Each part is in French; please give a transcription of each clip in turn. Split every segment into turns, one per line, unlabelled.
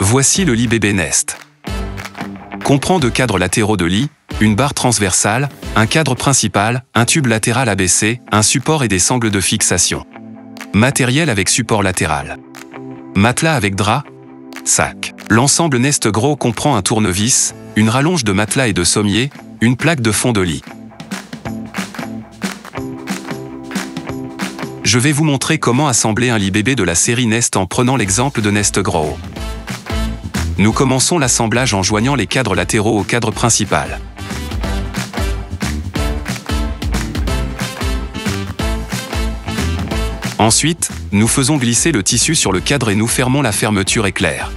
Voici le lit bébé Nest. Comprend 2 cadres latéraux de lit, une barre transversale, un cadre principal, un tube latéral abaissé, un support et des sangles de fixation. Matériel avec support latéral. Matelas avec drap, sac. L'ensemble Nest Grow comprend un tournevis, une rallonge de matelas et de sommier, une plaque de fond de lit. Je vais vous montrer comment assembler un lit bébé de la série Nest en prenant l'exemple de Nest Grow. Nous commençons l'assemblage en joignant les cadres latéraux au cadre principal. Ensuite, nous faisons glisser le tissu sur le cadre et nous fermons la fermeture éclair.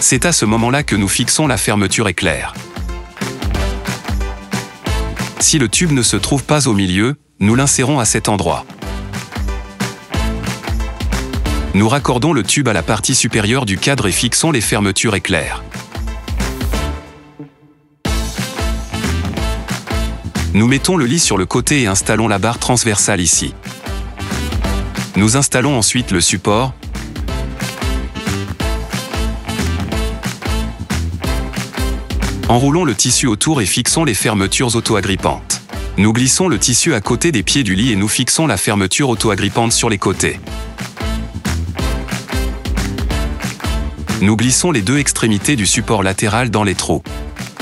C'est à ce moment-là que nous fixons la fermeture éclair. Si le tube ne se trouve pas au milieu, nous l'insérons à cet endroit. Nous raccordons le tube à la partie supérieure du cadre et fixons les fermetures éclair. Nous mettons le lit sur le côté et installons la barre transversale ici. Nous installons ensuite le support. Enroulons le tissu autour et fixons les fermetures auto-agrippantes. Nous glissons le tissu à côté des pieds du lit et nous fixons la fermeture auto-agrippante sur les côtés. Nous glissons les 2 extrémités du support latéral dans les trous.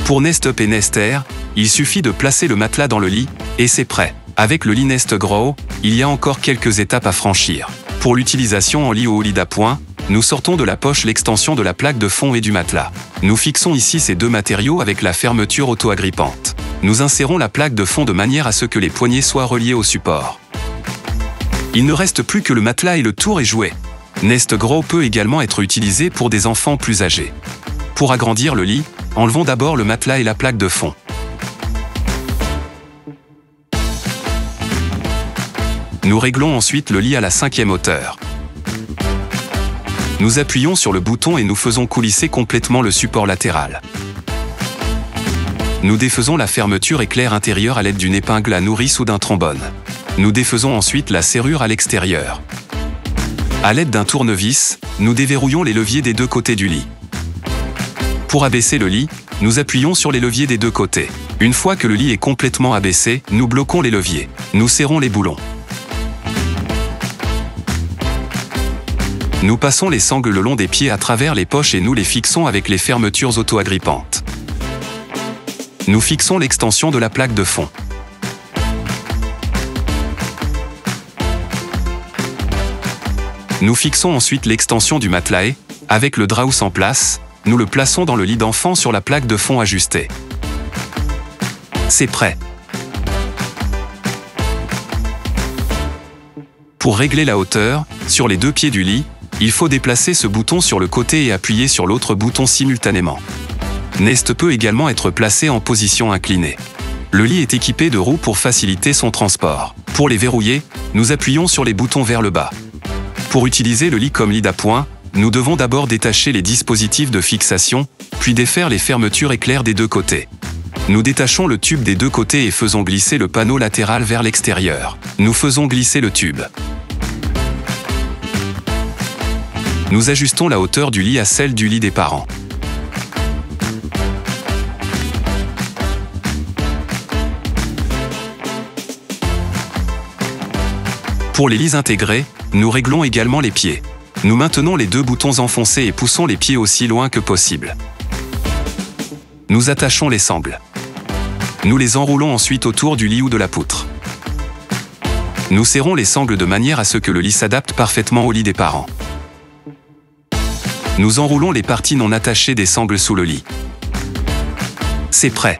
Pour Nest Up et Nest Air, il suffit de placer le matelas dans le lit, et c'est prêt. Avec le lit Nest Grow, il y a encore quelques étapes à franchir. Pour l'utilisation en lit ou au lit d'appoint, nous sortons de la poche l'extension de la plaque de fond et du matelas. Nous fixons ici ces 2 matériaux avec la fermeture auto-agrippante. Nous insérons la plaque de fond de manière à ce que les poignées soient reliées au support. Il ne reste plus que le matelas et le tour est joué. Nest Grow peut également être utilisé pour des enfants plus âgés. Pour agrandir le lit, enlevons d'abord le matelas et la plaque de fond. Nous réglons ensuite le lit à la 5e hauteur. Nous appuyons sur le bouton et nous faisons coulisser complètement le support latéral. Nous défaisons la fermeture éclair intérieure à l'aide d'une épingle à nourrice ou d'un trombone. Nous défaisons ensuite la serrure à l'extérieur. À l'aide d'un tournevis, nous déverrouillons les leviers des 2 côtés du lit. Pour abaisser le lit, nous appuyons sur les leviers des 2 côtés. Une fois que le lit est complètement abaissé, nous bloquons les leviers. Nous serrons les boulons. Nous passons les sangles le long des pieds à travers les poches et nous les fixons avec les fermetures auto-agrippantes. Nous fixons l'extension de la plaque de fond. Nous fixons ensuite l'extension du matelas et, avec le drap en place, nous le plaçons dans le lit d'enfant sur la plaque de fond ajustée. C'est prêt. Pour régler la hauteur, sur les 2 pieds du lit, il faut déplacer ce bouton sur le côté et appuyer sur l'autre bouton simultanément. Nest peut également être placé en position inclinée. Le lit est équipé de roues pour faciliter son transport. Pour les verrouiller, nous appuyons sur les boutons vers le bas. Pour utiliser le lit comme lit d'appoint, nous devons d'abord détacher les dispositifs de fixation, puis défaire les fermetures éclair des 2 côtés. Nous détachons le tube des 2 côtés et faisons glisser le panneau latéral vers l'extérieur. Nous faisons glisser le tube. Nous ajustons la hauteur du lit à celle du lit des parents. Pour les lits intégrés, nous réglons également les pieds. Nous maintenons les 2 boutons enfoncés et poussons les pieds aussi loin que possible. Nous attachons les sangles. Nous les enroulons ensuite autour du lit ou de la poutre. Nous serrons les sangles de manière à ce que le lit s'adapte parfaitement au lit des parents. Nous enroulons les parties non attachées des sangles sous le lit. C'est prêt.